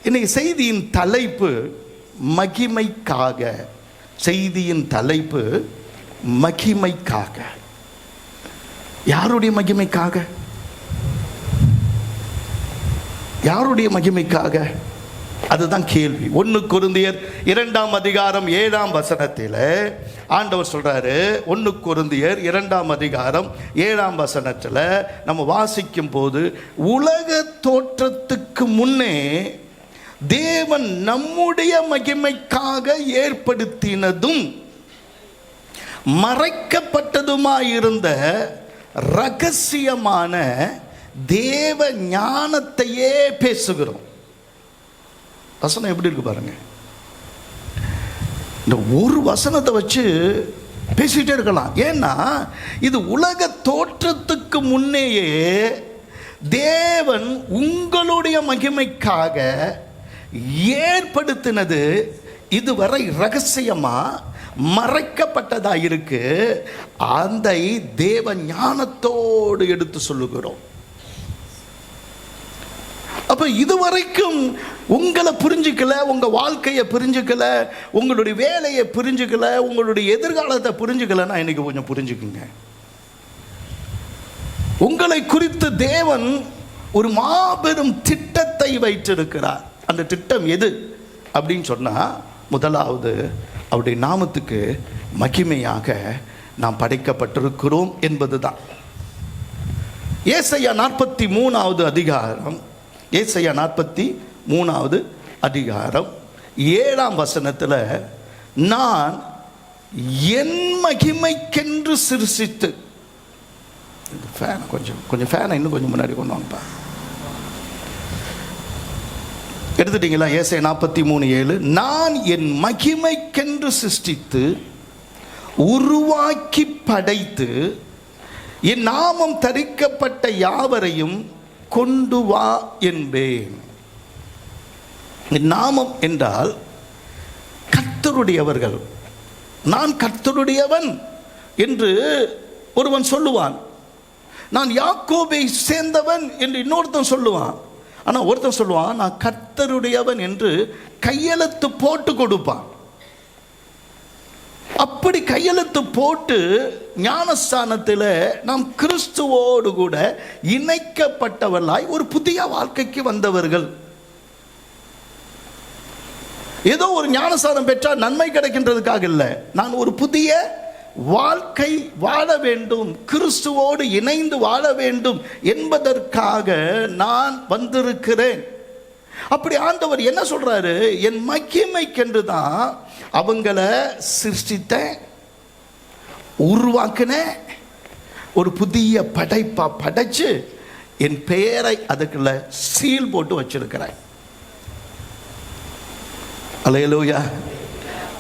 இன்னைக்கு செய்தியின் தலைப்பு மகிமைக்காக. செய்தியின் தலைப்பு மகிமைக்காக. யாருடைய மகிமைக்காக? யாருடைய மகிமைக்காக? அதுதான் கேள்வி. 1 கொரிந்தியர் 2ஆம் அதிகாரம் 7ஆம் வசனத்தில் ஆண்டவர் சொல்றாரு. 1 கொரிந்தியர் 2ஆம் அதிகாரம் 7ஆம் வசனத்தில் நம்ம வாசிக்கும் போது, உலக தோற்றத்துக்கு முன்னே தேவன் நம்முடைய மகிமைக்காக ஏற்படுத்தினதும் மறைக்கப்பட்டதுமாயிருந்த ரகசியமான தேவ ஞானத்தையே பேசுகிறோம். வசனம் எப்படி இருக்கு பாருங்க. இந்த ஒரு வசனத்தை வச்சு பேசிட்டே இருக்கலாம். ஏன்னா இது உலக தோற்றத்துக்கு முன்னேயே தேவன் உங்களுடைய மகிமைக்காக ஏற்படுத்தினது இதுவரை ரகசியமா மறைக்கப்பட்டதா இருக்கு. அந்த தேவ ஞானத்தோடு எடுத்து சொல்லுகிறோம். அப்ப இதுவரைக்கும் உங்களை புரிஞ்சுக்கல, உங்க வாழ்க்கையை புரிஞ்சுக்கல, உங்களுடைய வேலையை புரிஞ்சுக்கல, உங்களுடைய எதிர்காலத்தை புரிஞ்சுக்கலன்னா இன்னைக்கு கொஞ்சம் புரிஞ்சுக்குங்க. உங்களை குறித்து தேவன் ஒரு மாபெரும் திட்டத்தை வைத்திருக்கிறார். அந்த திட்டம் எது அப்படின்னு சொன்னா, முதலாவது அவருடைய நாமத்துக்கு மகிமையாக நாம் படைக்கப்பட்டிருக்கிறோம் என்பதுதான். ஏசாயா 43வது அதிகாரம், ஏசாயா 43வது அதிகாரம் 7ஆம் வசனத்தில், நான் என் மகிமைக்கென்று சிருஷ்டித்து, ஃபேனை கொஞ்சம் ஃபேனை இன்னும் கொஞ்சம் முன்னாடி கொண்டு வாங்கப்பா. எடுத்துட்டீங்களா? ஏசாயா 43:7, நான் என் மகிமைக்கென்று சிருஷ்டித்து உருவாக்கி படைத்து என் நாமம் தரிக்கப்பட்ட யாவரையும் கொண்டு வா என்பேன். நாமம் என்றால் கர்த்தருடையவர்கள். நான் கர்த்தருடையவன் என்று ஒருவன் சொல்லுவான். நான் யாக்கோபை சேர்ந்தவன் என்று இன்னொருத்தன் சொல்லுவான். ஆனால் ஒருத்தன் சொல்லுவான், நான் கர்த்தருடையவன் என்று கையெழுத்து போட்டு கொடுப்பான். அப்படி கையெழுத்து போட்டு ஞானஸ்தானத்தில் நாம் கிறிஸ்துவோடு கூட இணைக்கப்பட்டவர்களாய் ஒரு புதிய வாழ்க்கைக்கு வந்தவர்கள். ஏதோ ஒரு ஞானஸ்தானம் பெற்றால் நன்மை கிடைக்கின்றதுக்காக இல்லை. நான் ஒரு புதிய வாழ்க்கை வாழ வேண்டும், கிறிஸ்துவோடு இணைந்து வாழ வேண்டும் என்பதற்காக நான் வந்திருக்கிறேன். அப்படி ஆண்டவர் என்ன சொல்றாரு? என் மகிமைக்கென்று தான் அவங்கள சிருஷ்டித்தேன், உருவாக்கினேன், ஒரு புதிய படைப்பா படைச்சு என் பெயரை அதுக்குள்ள சீல் போட்டு வச்சிருக்கிறேன். அல்லேலூயா,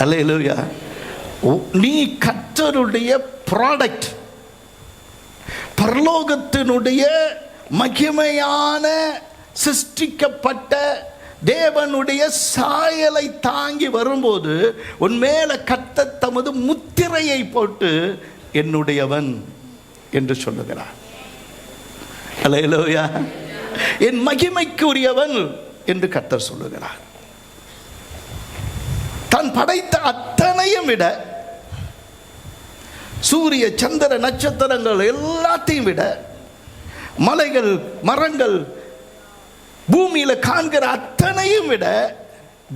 அல்லேலூயா. நீ கர்த்தருடைய ப்ராடக்ட், பரலோகத்தினுடைய மகிமையான சிருஷ்டிக்கப்பட்ட தேவனுடைய சாயலை தாங்கி வரும்போது உன் மேல கர்த்தர் தமது முத்திரையை போட்டு என்னுடையவன் என்று சொல்லுகிறார். அல்லேலூயா. என் மகிமைக்கு உரியவன் என்று கர்த்தர் சொல்லுகிறார். தான் படைத்த அத்தனையும் விட, சூரிய சந்திர நட்சத்திரங்கள் எல்லாத்தையும் விட, மலைகள் மரங்கள் பூமியில காண்கிற அத்தனையும் விட,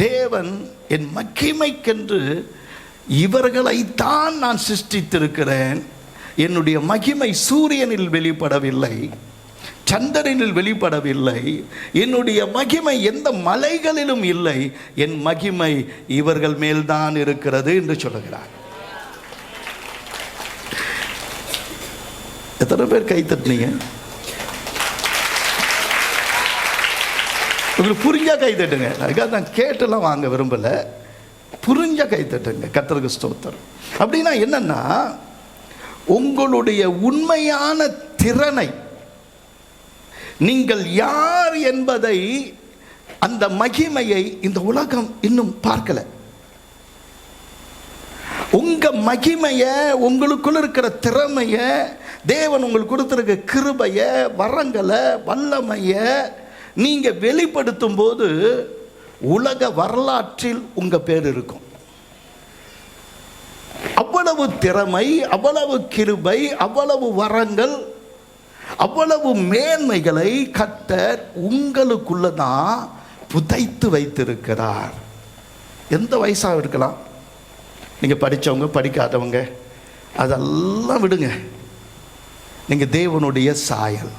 தேவன் என் மகிமைக்கென்று இவர்களைத்தான் நான் சிருஷ்டித்திருக்கிறேன். என்னுடைய மகிமை சூரியனில் வெளிப்படவில்லை, சந்திரனில் வெளிப்படவில்லை, என்னுடைய மகிமை எந்த மலைகளிலும் இல்லை, என் மகிமை இவர்கள் மேல்தான் இருக்கிறது என்று சொல்லுகிறார். எத்தனை பேர் கை தட்டினீங்க? உங்களுக்கு புரிஞ்சா கை தட்டுங்க. அதுக்காக நான் கேட்டெல்லாம் வாங்க விரும்பல. புரிஞ்சா கை தட்டுங்க. கர்த்தருக்கு ஸ்தோத்திரம். அப்படின்னா என்னன்னா, உங்களுடைய உண்மையான திறனை, நீங்கள் யார் என்பதை, அந்த மகிமையை இந்த உலகம் இன்னும் பார்க்கல. உங்க மகிமைய, உங்களுக்குள்ள இருக்கிற திறமைய, தேவன் உங்களுக்கு கொடுத்திருக்க கிருபைய, வரங்களை, வல்லமைய நீங்க வெளிப்படுத்தும் போது உலக வரலாற்றில் உங்க பேர் இருக்கும். அவ்வளவு திறமை, அவ்வளவு கிருபை, அவ்வளவு வரங்கள், அவ்வளவு மேன்மைகளை கர்த்தர் உங்களுக்குள்ளதான் புதைத்து வைத்திருக்கிறார். எந்த வயசாக இருக்கலாம், நீங்க படிச்சவங்க படிக்காதவங்க அதெல்லாம் விடுங்க. நீங்க தேவனுடைய சாயல்,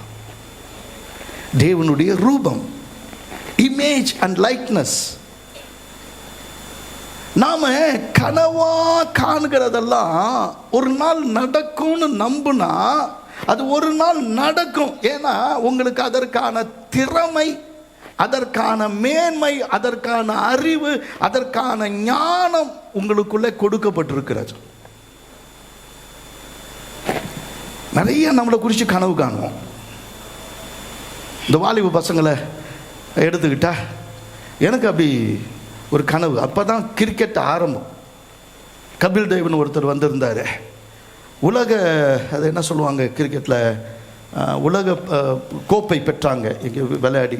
தேவனுடைய ரூபம், இமேஜ் அண்ட் லைக்னஸ். நாம கனவா காண்கிறதெல்லாம் ஒரு நாள் நடக்கும்னு நம்புனா அது ஒரு நாள் நடக்கும். ஏன்னா உங்களுக்கு அதற்கான திறமை, அதற்கான மேன்மை, அதற்கான அறிவு, அதற்கான ஞானம் உங்களுக்குள்ளே கொடுக்கப்பட்டிருக்கிறது. நிறைய நம்மளை குறித்து கனவு காணுவோம். இந்த வாலிப பசங்களை எடுத்துக்கிட்டா எனக்கு அப்படி ஒரு கனவு. அப்போ தான் கிரிக்கெட் ஆரம்பம். கபில் தேவ்னு ஒருத்தர் வந்திருந்தார். உலக அது என்ன சொல்லுவாங்க கிரிக்கெட்டில், உலக கோப்பை பெற்றாங்க இங்கே விளையாடி.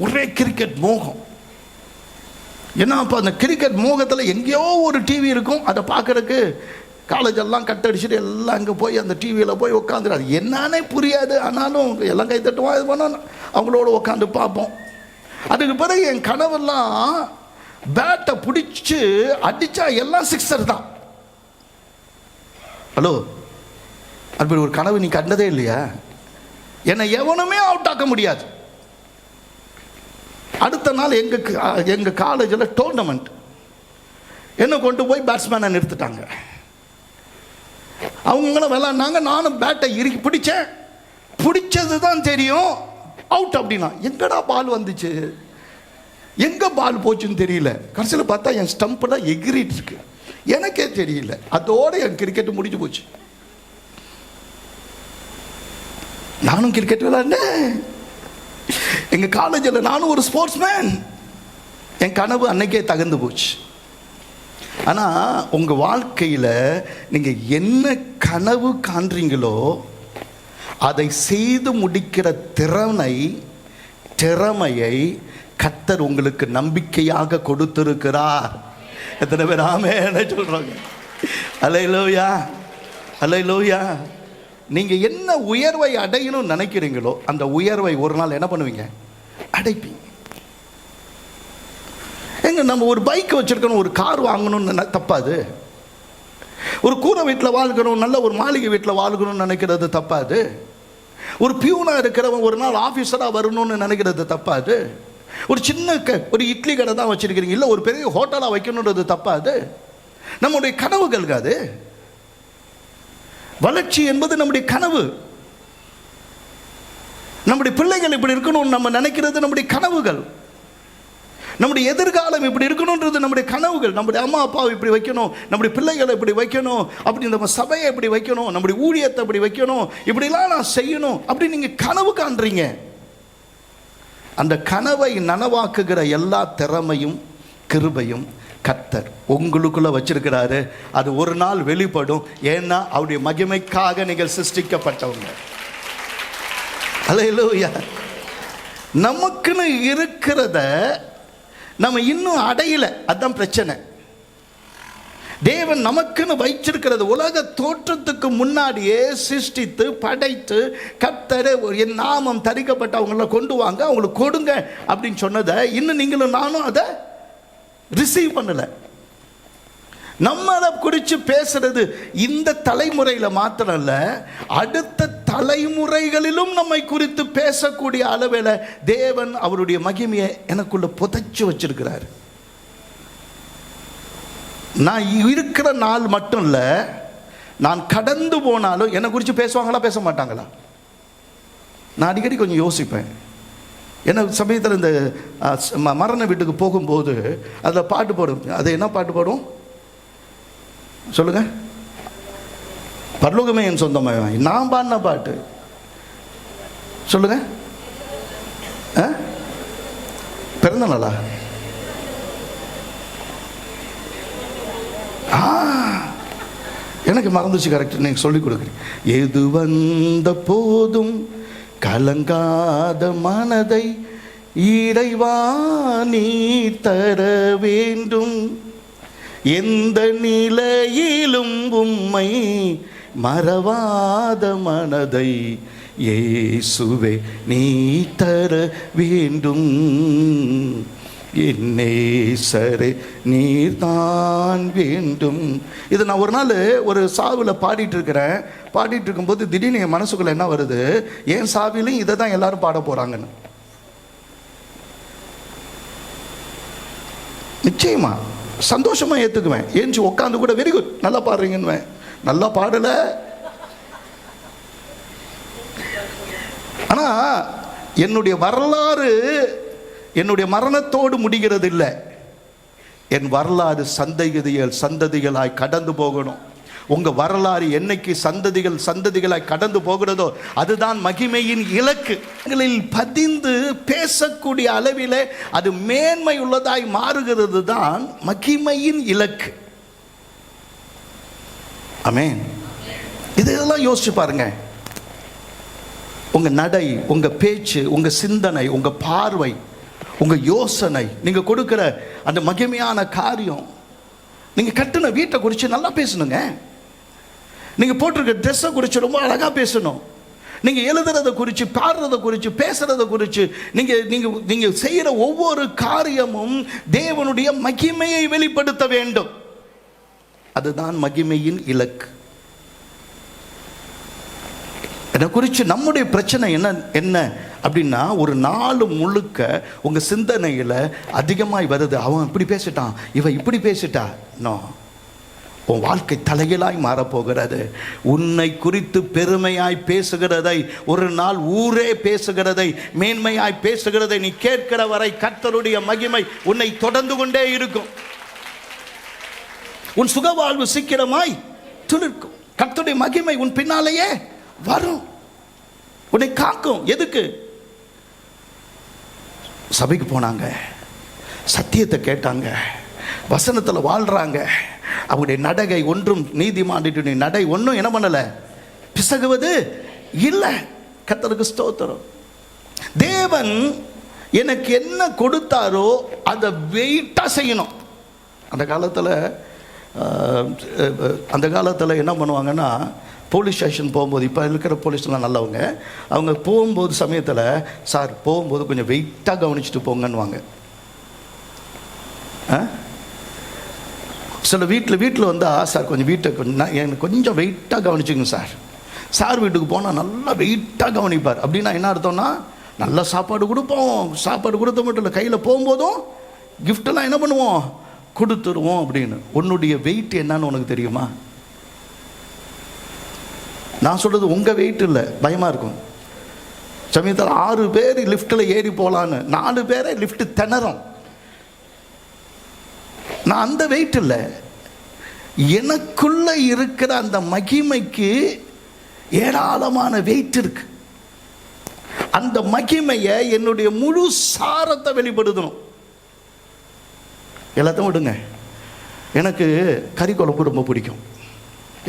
ஒரே கிரிக்கெட் மோகம். ஏன்னா அப்போ அந்த கிரிக்கெட் மோகத்தில் எங்கேயோ ஒரு டிவி இருக்கும், அதை பார்க்குறதுக்கு காலேஜெல்லாம் கட் அடிச்சுட்டு எல்லாம் அங்கே போய் அந்த டிவியில் போய் உட்காந்துரு. அது என்னன்னே புரியாது, ஆனாலும் எல்லாம் கை தட்டுவோம், இது பண்ணோம், அவங்களோட உட்காந்து பார்ப்போம். அதுக்கு பிறகு என் கனவெல்லாம் பேட்டை பிடிச்சி அடித்தா எல்லாம் சிக்ஸர் தான். ஹலோ, அப்படி ஒரு கனவு நீ கண்டதே இல்லையா? என்னை எவனுமே அவுட் ஆக்க முடியாது. அடுத்த நாள் எங்கள் காலேஜில் டோர்னமெண்ட், என்னை கொண்டு போய் பேட்ஸ்மேனை நிறுத்திட்டாங்க. அவங்களும் விளாண்டாங்க, நானும் பேட்டை இறுக்கி பிடிச்சேன். பிடிச்சது தான் தெரியும் அவுட் அப்படின்னா. எங்கடா பால் வந்துச்சு, எங்கே பால் போச்சுன்னு தெரியல. கடைசியில் பார்த்தா என் ஸ்டம்பில் எகிரிட்டு இருக்கு, எனக்கே தெரியல. அதோடு என் கிரிக்கெட் முடிஞ்சு போச்சு. நானும் கிரிக்கெட் விளையாண்டேன் எங்கள் காலேஜில், நானும் ஒரு ஸ்போர்ட்ஸ் மேன். என் கனவு அன்னைக்கே தகர்ந்து போச்சு. ஆனால் உங்கள் வாழ்க்கையில் நீங்கள் என்ன கனவு காண்றீங்களோ அதை செய்து முடிக்கிற திறமையை கர்த்தர் உங்களுக்கு நம்பிக்கையாக கொடுத்திருக்கிறார். எத்தனை பேர் ஆமென் சொல்றாங்க? அல்லேலூயா, அல்லேலூயா. நீங்க என்ன உயர்வை அடையணும்னு நினைக்கிறீங்களோ அந்த உயர்வை ஒரு நாள் என்ன பண்ணுவீங்க? அடைப்பீங்க. எங்க நம்ம ஒரு பைக் வச்சிருக்கணும், ஒரு கார் வாங்கணும்னு தப்பாது. ஒரு கூரை வீட்டில் வாழ்க்கணும், நல்ல ஒரு மாளிகை வீட்டில் வாழ்க்கணும்னு நினைக்கிறது தப்பாது. ஒரு பியூனா இருக்கிறவன் ஒரு நாள் ஆஃபீஸராக வரணும்னு நினைக்கிறது தப்பாது. ஒரு சின்ன ஒரு இட்லி கடை தான் வச்சிருக்கிறீங்க, இல்லை ஒரு பெரிய ஹோட்டலாக வைக்கணுன்றது தப்பாது. நம்முடைய கனவுகள் அது. வளர்ச்சி என்பது நம்முடைய கனவு. நம்முடைய பிள்ளைகள் இப்படி இருக்கணும்னு நம்ம நினைக்கிறது நம்முடைய கனவுகள். நம்முடைய எதிர்காலம் இப்படி இருக்கணுன்றது நம்முடைய கனவுகள். நம்முடைய அம்மா அப்பாவை இப்படி வைக்கணும், நம்முடைய பிள்ளைகளை இப்படி வைக்கணும், அப்படி நம்ம சபையை இப்படி வைக்கணும், நம்முடைய ஊழியத்தை இப்படி வைக்கணும், இப்படிலாம் நான் செய்யணும் அப்படி நீங்கள் கனவு காண்றீங்க. அந்த கனவை நனவாக்குகிற எல்லா திறமையும் கிருபையும் கர்த்தர் உங்களுக்குள்ள வச்சிருக்கிறாரு. அது ஒரு நாள் வெளிப்படும். ஏன்னா அவருடைய மகிமைக்காக நீங்கள் சிருஷ்டிக்கப்பட்டவங்க. அல்லேலூயா. நமக்குன்னு இருக்கிறத நம்ம இன்னும் அடையல, அதுதான் பிரச்சனை. தேவன் நமக்குன்னு வைச்சிருக்கிறது உலக தோற்றத்துக்கு முன்னாடியே சிருஷ்டித்து படைத்து கர்த்தர் என் நாமம் தரிக்கப்பட்ட அவங்கள கொண்டு வாங்க, அவங்களுக்கு கொடுங்க அப்படின்னு சொன்னதை இன்னும் நீங்களும் நானும் அதை ரிசீவ் பண்ணல. நம்மளை குறித்து பேசுறது இந்த தலைமுறையில் மாத்திரம் இல்ல, அடுத்த தலைமுறைகளிலும் நம்மை குறித்து பேசக்கூடிய அளவில் தேவன் அவருடைய மகிமையை எனக்குள்ள புதைச்சு வச்சிருக்கிறார். நான் இருக்கிற நாள் மட்டும் இல்ல, நான் கடந்து போனாலும் என்னை குறித்து பேசுவாங்களா பேச மாட்டாங்களா? நான் அடிக்கடி கொஞ்சம் யோசிப்பேன். என்ன சமயத்தில் இந்த மரண வீட்டுக்கு போகும்போது அதில் பாட்டு பாடும். அது என்ன பாட்டு பாடும் சொல்லுங்க? பரலோகமே என் சொந்தமாக நான் பாடின பாட்டு சொல்லுங்க. பிறந்த நாளா? எனக்கு மறந்துச்சு. கரெக்ட், நீங்கள் சொல்லிக் கொடுக்குறீங்க. எது வந்த போதும் கலங்காத மனதை இறைவா நீ தர வேண்டும், எந்த நிலையிலும் உம்மை மறவாத மனதை இயேசுவே நீ தர வேண்டும், என்னேசரே நீர்தான் வேண்டும். இதை நான் ஒரு நாள் ஒரு சாவில் பாடிட்டு இருக்கும்போது திடீர்னு என் மனசுக்குள்ள என்ன வருது, என் சாவிலையும் இதை தான் எல்லாரும் பாட போறாங்கன்னு. நிச்சயமா சந்தோஷமா ஏத்துக்குவேன். ஏஞ்சி உட்காந்து கூட வெரி குட் நல்லா பாடுறீங்கன்னு. நல்லா பாடல, ஆனா என்னுடைய வரலாறு என்னுடைய மரணத்தோடு முடிகிறது இல்லை. என் வரலாறு சந்ததிகளாய் கடந்து போகணும். உங்க வரலாறு என்னைக்கு சந்ததிகளாய் கடந்து போகிறதோ அதுதான் மகிமையின் இலக்கு. பதிந்து பேசக்கூடிய அளவிலே அது மேன்மை உள்ளதாய் மாறுகிறது தான் மகிமையின் இலக்கு. ஆமென். இதெல்லாம் யோசிச்சு பாருங்க. உங்க நடை, உங்க பேச்சு, உங்க சிந்தனை, உங்க பார்வை, உங்க யோசனை, நீங்க கொடுக்கிற அந்த மகிமையான காரியம், நீங்க கட்டின வீட்டை குறித்து நல்லா பேசணுங்க. நீங்க போட்டிருக்க ட்ரெஸ்ஸை குறித்து ரொம்ப அழகா பேசணும். நீங்க எழுதுறதை குறித்து, பாடுறதை குறித்து, பேசுறதை குறித்து, நீங்க செய்யற ஒவ்வொரு காரியமும் தேவனுடைய மகிமையை வெளிப்படுத்த வேண்டும். அதுதான் மகிமையின் இலக்கு. இதை குறித்து நம்முடைய பிரச்சனை என்ன அப்படின்னா, ஒரு நாள் முழுக்க உங்க சிந்தனையில அதிகமாய் வருது, அவன் இப்படி பேசிட்டான், இவன் இப்படி பேசிட்டா. நோ, உன் வாழ்க்கை தலைகளாய் மாறப்போகிறது. உன்னை குறித்து பெருமையாய் பேசுகிறதை, ஒரு நாள் ஊரே பேசுகிறதை, மேன்மையாய் பேசுகிறதை நீ கேட்கிற வரை கர்த்தருடைய மகிமை உன்னை தொடர்ந்து கொண்டே இருக்கும். உன் சுகவாழ்வு சீக்கிரமாய் துளிர்க்கும். கர்த்தருடைய மகிமை உன் பின்னாலேயே வரும், உன்னை காக்கும். எதுக்கு? சபைக்கு போனாங்க, சத்தியத்தை கேட்டாங்க, வசனத்தில் வாழ்றாங்க. அவருடைய நடகை ஒன்றும் நீதிமானுடைய நடை ஒன்றும் என்ன பண்ணல, பிசகுவது இல்லை. கர்த்தருக்கு ஸ்தோத்திரம். தேவன் எனக்கு என்ன கொடுத்தாரோ அதை வெயிட்டா செய்யணும். அந்த காலத்தில் என்ன பண்ணுவாங்கன்னா, போலீஸ் ஸ்டேஷன் போகும்போது, இப்போ இருக்கிற போலீஸ்லாம் நல்லவங்க, அவங்க போகும்போது சமயத்தில், சார் போகும்போது கொஞ்சம் வெயிட்டாக கவனிச்சுட்டு போங்கன்னுவாங்க. சில வீட்டில் வந்தால், சார் கொஞ்சம் வீட்டை எனக்கு கொஞ்சம் வெயிட்டாக கவனிச்சுங்க சார். சார் வீட்டுக்கு போனால் நல்லா வெயிட்டாக கவனிப்பார். அப்படின்னா என்ன அர்த்தம்னா, நல்ல சாப்பாடு கொடுப்போம். சாப்பாடு கொடுத்த மட்டும் இல்லை, கையில் போகும்போதும் கிஃப்டெல்லாம் என்ன பண்ணுவோம், கொடுத்துருவோம் அப்படின்னு. உன்னுடைய வெயிட் என்னன்னு உனக்கு தெரியுமா? நான் சொல்றது உங்க வெயிட் இல்லை, பயமா இருக்கும். சமயத்தில் 6 பேர் லிஃப்டில் ஏறி போகலான்னு 4 பேரை லிஃப்ட் திணறும். நான் அந்த வெயிட் இல்லை, எனக்குள்ள இருக்கிற அந்த மகிமைக்கு ஏராளமான வெயிட் இருக்கு. அந்த மகிமையை என்னுடைய முழு சாரத்தை வெளிப்படுத்தணும். எல்லாத்தையும் விடுங்க. எனக்கு கறி குழம்பு ரொம்ப பிடிக்கும்.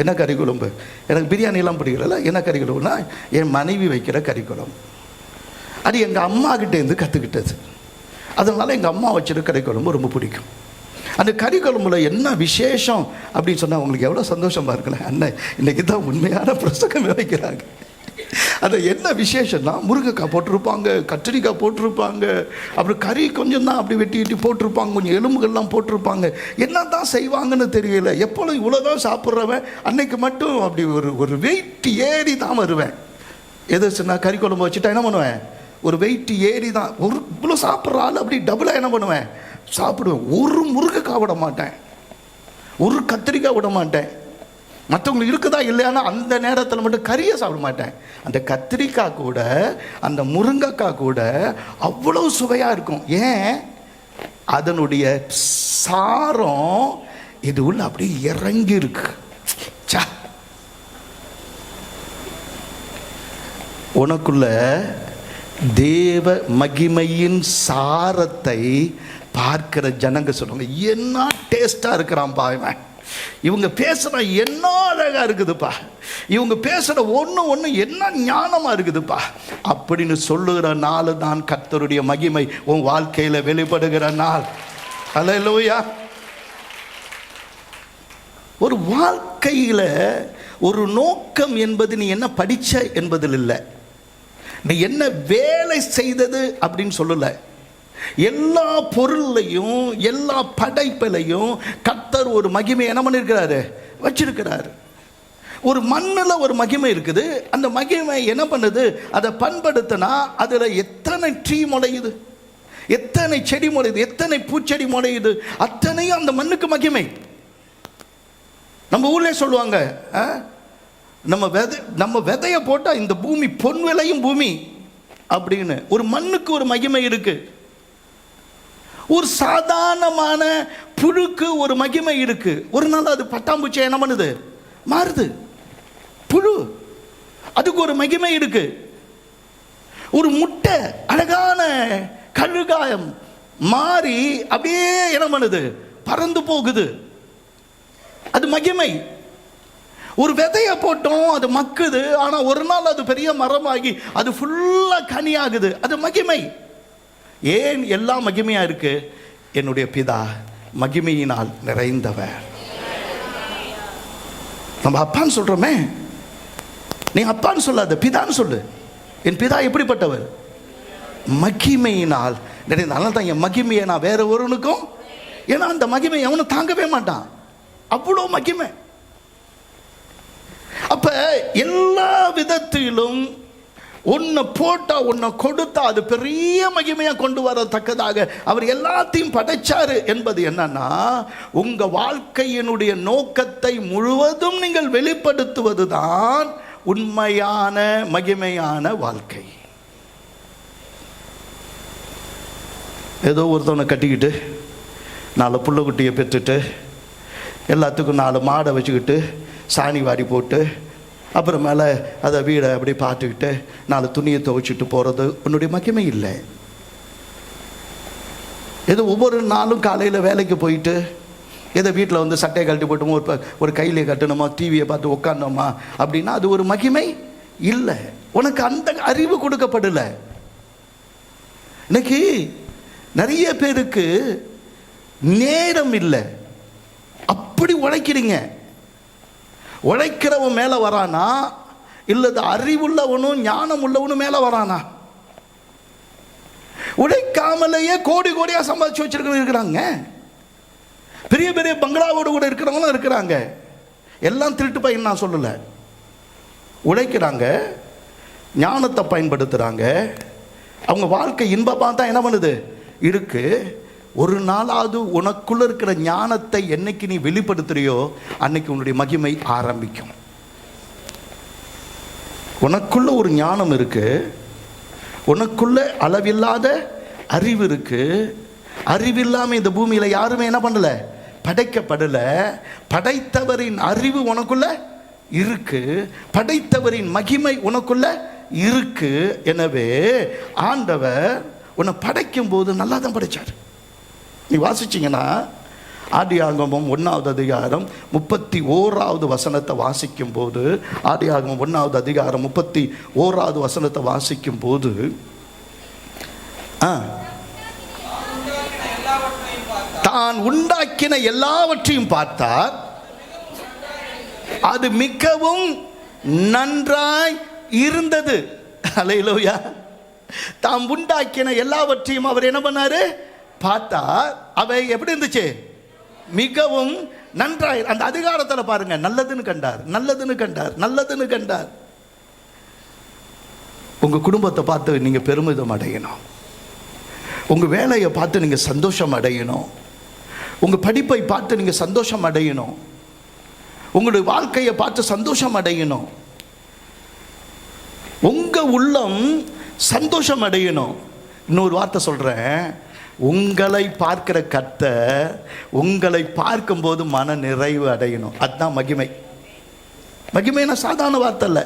என்ன கறி குழம்பு? எனக்கு பிரியாணிலாம் பிடிக்கல. என்ன கறி குழம்புனா, என் மனைவி வைக்கிற கறி குழம்பு. அது எங்கள் அம்மா கிட்டேருந்து கற்றுக்கிட்டது. அதனால எங்கள் அம்மா வச்சுருக்க கறி குழம்பு ரொம்ப பிடிக்கும். அந்த கறி குழம்புல என்ன விசேஷம் அப்படின்னு சொன்னால் உங்களுக்கு எவ்வளோ சந்தோஷமாக இருக்கல. அண்ணன் இன்னைக்கு தான் உண்மையான பிரசங்கமே வைக்கிறாங்க. அது என்ன விசேஷம்னா, முருங்கைக்காய் போட்டிருப்பாங்க, கத்திரிக்காய் போட்டிருப்பாங்க, அப்புறம் கறி கொஞ்சம் தான் அப்படி வெட்டி போட்டிருப்பாங்க, கொஞ்சம் எலும்புகள்லாம் போட்டிருப்பாங்க. என்ன தான் செய்வாங்கன்னு தெரியல. எப்பொழுதும் இவ்வளோதான் சாப்பிட்றவன் அன்னைக்கு மட்டும் அப்படி ஒரு வெயிட் ஏறி தான் வருவேன். எது சொன்னால் கறி குழம்பு வச்சுட்டா என்ன பண்ணுவேன், ஒரு வெயிட் ஏறி தான் ஒரு இவ்வளோ சாப்பிட்ற ஆள் அப்படி டபுளாக என்ன பண்ணுவேன், சாப்பிடுவேன். ஒரு முருங்கைக்காய் விட மாட்டேன், ஒரு கத்திரிக்காய் விட மாட்டேன். மற்றவங்களுக்கு இருக்குதா இல்லையானா அந்த நேரத்தில் மட்டும் கறியை சாப்பிட மாட்டேன். அந்த கத்திரிக்காய் கூட அந்த முருங்கைக்காய் கூட அவ்வளோ சுவையாக இருக்கும். ஏன்? அதனுடைய சாரம் இது உள்ள அப்படியே இறங்கி இருக்கு. உனக்குள்ள தேவ மகிமையின் சாரத்தை பார்க்கிற ஜனங்க சொல்லுவாங்க, என்ன டேஸ்டா இருக்கிறான் பாவன், இவங்க பேசுற என்ன அழகா இருக்குதுப்பா, இவங்க பேசுற ஒண்ணு என்ன ஞானமா இருக்குதுப்பா அப்படின்னு சொல்லுகிற நாள் தான் கர்த்தருடைய மகிமை உன் வாழ்க்கையில வெளிப்படுகிற நாள். அல்லேலூயா. ஒரு வாழ்க்கையில ஒரு நோக்கம் என்பது நீ என்ன படிச்ச என்பதில் இல்லை, நீ என்ன வேலை செய்தது அப்படின்னு சொல்லல. எல்லா பொருளையும் எல்லா படைப்பிலையும் கர்த்தர் ஒரு மகிமை என்ன பண்ணிருக்கிறாரு, வச்சிருக்கிறாரு. ஒரு மண்ணில் ஒரு மகிமை இருக்குது, அந்த மகிமை என்ன பண்ணுது, அதை பண்படுத்தினா அதுல எத்தனை ட்ரீ முளையுது, எத்தனை செடி முளையுது, எத்தனை பூச்செடி முளையுது, அத்தனையும் அந்த மண்ணுக்கு மகிமை. நம்ம ஊர்ல சொல்லுவாங்க, நம்ம விதைய போட்டா இந்த பூமி பொன் விளையும் பூமி அப்படின்னு. ஒரு மண்ணுக்கு ஒரு மகிமை இருக்கு. ஒரு சாதாரணமான புழுக்கு ஒரு மகிமை இருக்கு. ஒரு நாள் அது பட்டாம்பூச்சி என்ன பண்ணுது, மாறுது, புழு, அதுக்கு ஒரு மகிமை இருக்கு. ஒரு முட்டை அழகான கழுகாயம் மாறி அப்படியே என்ன பண்ணுது, பறந்து போகுது, அது மகிமை. ஒரு விதைய போட்டோம், அது மக்குது, ஆனா ஒரு நாள் அது பெரிய மரமாகி அது ஃபுல்லா கனியாகுது, அது மகிமை. ஏன் எல்லாம் மகிமையா இருக்கு? என்னுடைய பிதா மகிமையினால் நிறைந்தவர். நம்ம அப்பான்னு சொல்றோமே, நீ அப்பான்னு சொல்லாத, பிதான்னு சொல்லு. என் பிதா எப்படிப்பட்டவர்? மகிமையினால் நிறைந்த. அதனால தான் என் மகிமையை நான் வேற ஒருவனுக்கும், ஏன்னா அந்த மகிமை அவனும் தாங்கவே மாட்டான், அவ்வளோ மகிமை. அப்ப எல்லா விதத்திலும் உன்னை போட்டா உன்னை கொடுத்தா அது பெரிய மகிமையா கொண்டு வரத்தக்கதாக அவர் எல்லாத்தையும் படைச்சாரு என்பது என்னன்னா, உங்க வாழ்க்கையினுடைய நோக்கத்தை முழுவதும் நீங்கள் வெளிப்படுத்துவதுதான் உண்மையான மகிமையான வாழ்க்கை. ஏதோ ஒருத்தவனை கட்டிக்கிட்டு 4 புள்ள குட்டியை பெற்றுட்டு எல்லாத்துக்கும் 4 மாடை வச்சுக்கிட்டு சாணி வாரி போட்டு அப்புறமேல அதை வீடை அப்படி பார்த்துக்கிட்டு 4 துணியை துவைச்சிட்டு போகிறது உன்னுடைய மகிமை இல்லை. ஏதோ ஒவ்வொரு நாளும் காலையில் வேலைக்கு போயிட்டு ஏதோ வீட்டில் வந்து சட்டையை கழட்டி போட்டோமோ, ஒரு கையிலே கட்டணுமா, டிவியை பார்த்து உட்காந்தோமா அப்படின்னா அது ஒரு மகிமை இல்லை. உனக்கு அந்த அறிவு கொடுக்கப்படலை. இன்னைக்கு நிறைய பேருக்கு நேரம் இல்லை, அப்படி உழைக்கிறீங்க. உழைக்கிறவன் மேல வரானா இல்லது அறிவுள்ளவனும் ஞானம் உள்ளவனும் மேல வரானா? உழைக்காமலேயே கோடி கோடியா சம்பாதிச்சு வச்சிருக்கவங்க இருக்கிறாங்க, பெரிய பெரிய பங்களாவோடு கூட இருக்கிறவங்களும் இருக்கிறாங்க. எல்லாம் திருட்டு பையன் நான் சொல்லல. உழைக்கிறாங்க, ஞானத்தை பயன்படுத்துறாங்க, அவங்க வாழ்க்கை இன்பமா தான் என்ன பண்ணுது இருக்கு. ஒரு நாளாவது உனக்குள்ள இருக்கிற ஞானத்தை என்னைக்கு நீ வெளிப்படுத்துறியோ அன்னைக்கு உன்னுடைய மகிமை ஆரம்பிக்கும். உனக்குள்ள ஒரு ஞானம் இருக்கு, உனக்குள்ள அளவில்லாத அறிவு இருக்கு. அறிவில்லாம இந்த பூமியில யாருமே என்ன பண்ணல, படைக்கப்படல. படைத்தவரின் அறிவு உனக்குள்ள இருக்கு, படைத்தவரின் மகிமை உனக்குள்ள இருக்கு. எனவே ஆண்டவர் உன்னை படைக்கும் போது நல்லா தான் படைச்சார். நீ வாசிச்சீங்கன்னா ஆதியாகமம் 1வது அதிகாரம் 31வது வசனத்தை வாசிக்கும் போது, ஆதியாகமம் 1வது அதிகாரம் 31வது வசனத்தை வாசிக்கும் போது, தான் உண்டாக்கின எல்லாவற்றையும் பார்த்தார், அது மிகவும் நன்றாய் இருந்தது. அல்லேலூயா. தாம் உண்டாக்கின எல்லாவற்றையும் அவர் என்ன பண்ணாரு, பார்த்தார். அவை எப்படி இருந்துச்சு, மிகவும் நன்றாய். அந்த அதிகாரத்தில் பாருங்க, நல்லதுன்னு கண்டார், நல்லதுன்னு கண்டார், நல்லதுன்னு கண்டார். உங்க குடும்பத்தை பார்த்து நீங்க பெருமிதம் அடையணும், உங்க வேலையை பார்த்து நீங்க சந்தோஷம் அடையணும், உங்க படிப்பை பார்த்து நீங்க சந்தோஷம் அடையணும், உங்களுடைய வாழ்க்கையை பார்த்து சந்தோஷம் அடையணும், உங்க உள்ளம் சந்தோஷம் அடையணும். இன்னொரு வார்த்தை சொல்றேன், உங்களை பார்க்கிற கர்த்தர் உங்களை பார்க்கும்போது மன நிறைவு அடையணும். அதுதான் மகிமை. மகிமைனா சாதாரண வார்த்தை இல்லை.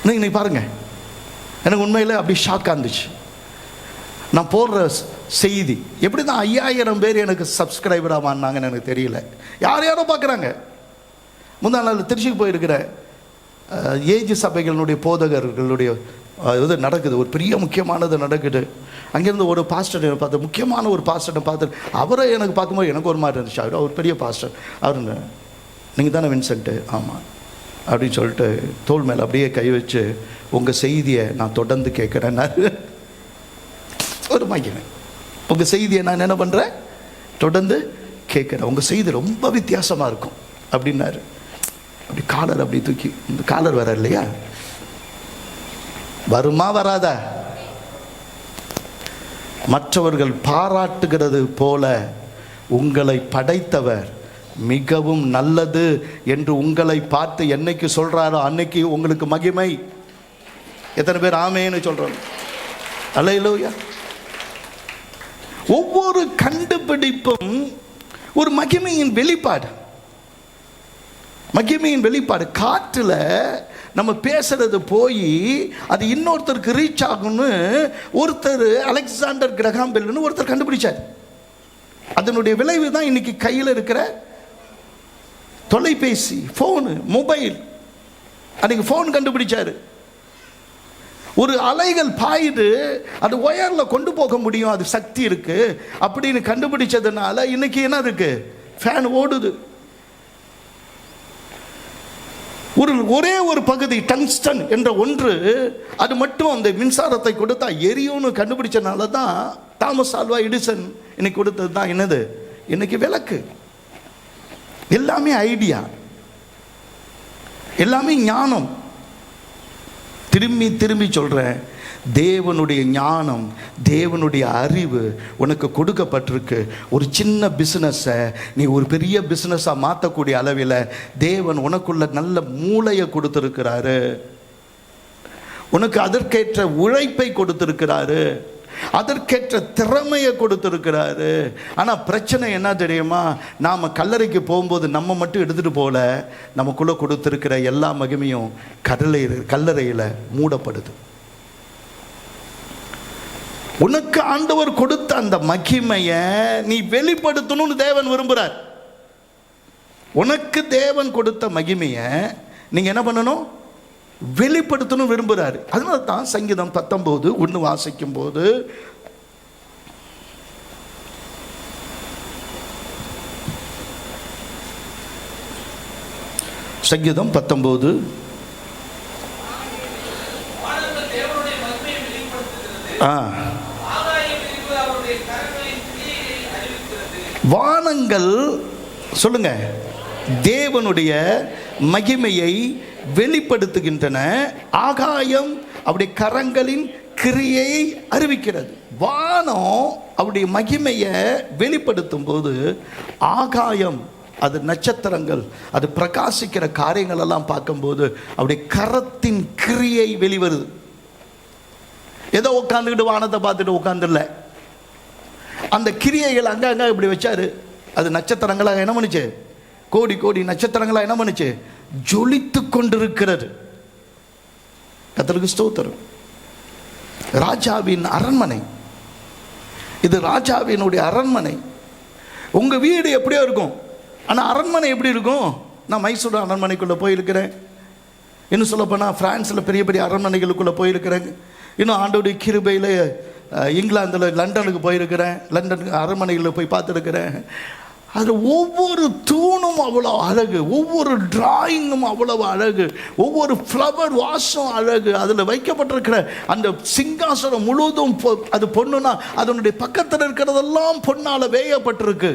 நீங்க பாருங்க, எனக்கு உண்மையில அப்படி ஷாக்காக இருந்துச்சு. நான் போடுற செய்தி எப்படி தான் 5000 பேர் எனக்கு சப்ஸ்கிரைபராக வாங்கினாங்கன்னு எனக்கு தெரியல. யாரோ பார்க்குறாங்க. முந்தா நாள் திருச்சிக்கு போயிருக்கிற ஏஜ் சபைகளுடைய போதகர்களுடைய இது நடக்குது, ஒரு பெரிய முக்கியமானது நடக்குது. அங்கேருந்து ஒரு பாஸ்டர் பார்த்து, முக்கியமான ஒரு பாஸ்டரை பார்த்து, அவரை எனக்கு பார்க்கும்போது எனக்கு ஒரு மாதிரி இருந்துச்சு. அவர் பெரிய பாஸ்டர். அவர், நீங்கள் தானே வின்சென்ட்டு? ஆமாம் அப்படின்னு சொல்லிட்டு தோள் மேலே அப்படியே கை வச்சு, உங்கள் செய்தியை நான் தொடர்ந்து கேட்குறேன்னாரு. ஒரு மகிமை. உங்கள் செய்தியை நான் என்ன பண்ணுறேன்? தொடர்ந்து கேட்குறேன். உங்கள் செய்தி ரொம்ப வித்தியாசமாக இருக்கும் அப்படின்னாரு. அப்படி காலர் அப்படி தூக்கி, இந்த காலர் வர இல்லையா, வருமா வராதா? மற்றவர்கள் பாராட்டுகிறது போல உங்களை படைத்தவர் மிகவும் நல்லது என்று உங்களை பார்த்து என்னைக்கு சொல்றாரோ அன்னைக்கு உங்களுக்கு மகிமை. எத்தனை பேர் ஆமேன்னு சொல்றோம்? அல்லேலூயா. ஒவ்வொரு கண்டுபிடிப்பும் ஒரு மகிமையின் வெளிப்பாடு. மகிமையின் வெளிப்பாடு. காற்றுல நம்ம பேசுறது போய் அது இன்னொருத்தருக்கு ரீச் ஆகும்னு ஒருத்தர், அலெக்சாண்டர் கிரஹாம் பெல்னு ஒருத்தர் கண்டுபிடிச்சார். அதனுடைய விளைவு தான் இன்னைக்கு கையில் இருக்கிற தொலைபேசி, போனு, மொபைல். அன்னைக்கு போன் கண்டுபிடிச்சாரு. ஒரு அலைகள் பாயுது, அது ஒயர்ல கொண்டு போக முடியும், அது சக்தி இருக்கு அப்படின்னு கண்டுபிடிச்சதுனால இன்னைக்கு என்ன இருக்கு? ஃபேன் ஓடுது. ஒரே ஒரு பகுதி டங்ஸ்டன் என்ற ஒன்று, அது மட்டும் அந்த மின்சாரத்தை கொடுத்தா எரியும்னு கண்டுபிடிச்சனால தான் தாமஸ் ஆல்வா எடிசன் இன்னைக்கு கொடுத்தது தான் என்னது? இன்னைக்கு விளக்கு. எல்லாமே ஐடியா, எல்லாமே ஞானம். திரும்பி திரும்பி சொல்றேன், தேவனுடைய ஞானம், தேவனுடைய அறிவு உனக்கு கொடுக்கப்பட்டிருக்கு. ஒரு சின்ன பிஸ்னஸை நீ ஒரு பெரிய பிஸ்னஸாக மாற்றக்கூடிய அளவில் தேவன் உனக்குள்ள நல்ல மூளையை கொடுத்துருக்கிறாரு. உனக்கு அதற்கேற்ற உழைப்பை கொடுத்துருக்கிறாரு, அதற்கேற்ற திறமையை கொடுத்துருக்கிறாரு. ஆனால் பிரச்சனை என்ன தெரியுமா? நாம் கல்லறைக்கு போகும்போது நம்ம மட்டும் எடுத்துகிட்டு போல, நமக்குள்ளே கொடுத்துருக்கிற எல்லா மகிமையும் கல்லறையில் மூடப்படுது. உனக்கு ஆண்டவர் கொடுத்த அந்த மகிமையை நீ வெளிப்படுத்தணும்னு தேவன் விரும்புகிறார். உனக்கு தேவன் கொடுத்த மகிமையை நீங்கள் என்ன பண்ணணும்? வெளிப்படுத்தணும் விரும்புகிறாரு. அதனால தான் சங்கீதம் 19:1 வாசிக்கும் போது, சங்கீதம் 19 வானங்கள் சொல்லுங்க தேவனுடைய மகிமையை வெளிப்படுத்துகின்றன, ஆகாயம் அவருடைய கரங்களின் கிரியையை அறிவிக்கிறது. வானம் அவருடைய மகிமையை வெளிப்படுத்தும் போது ஆகாயம், அது நட்சத்திரங்கள், அது பிரகாசிக்கிற காரியங்கள் எல்லாம் பார்க்கும்போது அவருடைய கரத்தின் கிரியை வெளிவருது. ஏதோ உட்காந்துக்கிட்டு வானத்தை பார்த்துட்டு உட்காந்துடல, அந்த கிரியைகள் அங்கங்க இப்படி வச்சாரு. அது நட்சத்திரங்களாக என்ன பண்ணுச்சு? கோடி கோடி நட்சத்திரங்களாக என்ன பண்ணுச்சு? ஜொலித்து கொண்டிருக்கிறது. கர்த்தருக்கு ஸ்தோத்திரம். ராஜாவின் அரண்மனை இது, ராஜாவினுடைய அரண்மனை. உங்க வீடு எப்படியோ இருக்கும், ஆனால் அரண்மனை எப்படி இருக்கும்? நான் மைசூர் அரண்மனைக்குள்ளே போயிருக்கிறேன். இன்னும் சொல்லப்போனால் பிரான்ஸில் பெரிய பெரிய அரண்மனைகளுக்குள்ளே போயிருக்கிறேன். இன்னும் ஆண்டோடைய கிருபையில் இங்கிலாந்தில் லண்டனுக்கு போயிருக்கிறேன். லண்டன் அரண்மனைகளில் போய் பார்த்துருக்கிறேன். அதில் ஒவ்வொரு தூணும் அவ்வளோ அழகு, ஒவ்வொரு டிராயிங்கும் அவ்வளவு அழகு, ஒவ்வொரு ஃப்ளவர் வாஷும் அழகு. அதில் வைக்கப்பட்டிருக்கிற அந்த சிங்காசனம் முழுவதும் அது பொண்ணுனா அதனுடைய பக்கத்தில் இருக்கிறதெல்லாம் பொண்ணால் வேயப்பட்டிருக்கு.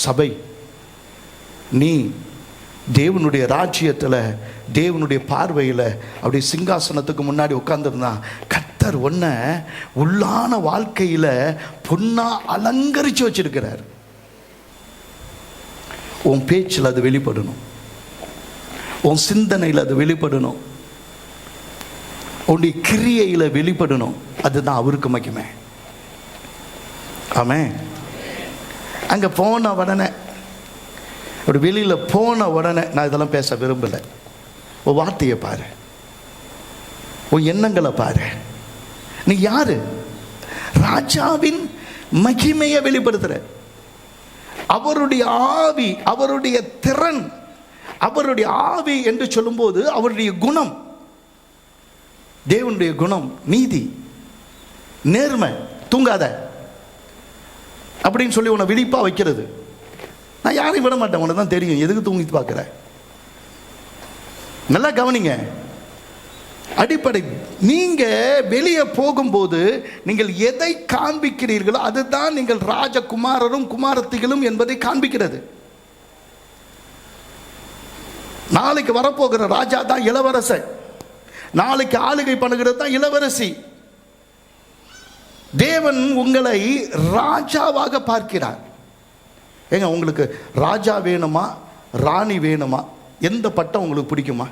சபை, நீ தேவனுடைய ராஜ்யத்தில், தேவனுடைய பார்வையில் அப்படி சிங்காசனத்துக்கு முன்னாடி உட்கார்ந்துருந்தா கர்த்தர் ஒன்ன உள்ளான வாழ்க்கையில் பொண்ணா அலங்கரித்து வச்சிருக்கிறார். உன் பேச்சில் அது வெளிப்படணும், உன் சிந்தனையில் அது வெளிப்படணும், உன்னுடைய கிரியையில் வெளிப்படணும். அதுதான் அவருக்கு மகிமை. ஆமென். அங்கே போன உடனே, ஒரு வெளியில் போன உடனே, நான் இதெல்லாம் பேச விரும்பலை. உன் வார்த்தையை பாரு, உன் எண்ணங்களை பாரு. நீ யாரு? ராஜாவின் மகிமையை வெளிப்படுத்துற, அவருடைய ஆவி, அவருடைய திறன், அவருடைய ஆவி என்று சொல்லும்போது அவருடைய குணம், தேவனுடைய குணம் நீதி, நேர்மை, தூங்காத அப்படின்னு சொல்லி உன்னை விழிப்பா வைக்கிறது. நான் யாரையும் விட மாட்டேன், உனக்கு தான் தெரியும் எதுக்கு தூங்கி பார்க்குற. நல்லா கவனிங்க. அடிப்படை, நீங்க வெளியே போகும்போது நீங்கள் எதை காண்பிக்கிறீர்களோ அதுதான் நீங்கள் ராஜகுமாரரும் குமாரத்திகளும் என்பதை காண்பிக்கிறது. நாளைக்கு வரப்போகிற ராஜா தான் இளவரசன், நாளைக்கு ஆளுகை பண்ணுகிறது தான் இளவரசி. தேவன் உங்களை ராஜாவாக பார்க்கிறார். ஏங்க, உங்களுக்கு ராஜா வேணுமா ராணி வேணுமா? எந்த பட்டம் உங்களுக்கு பிடிக்குமா?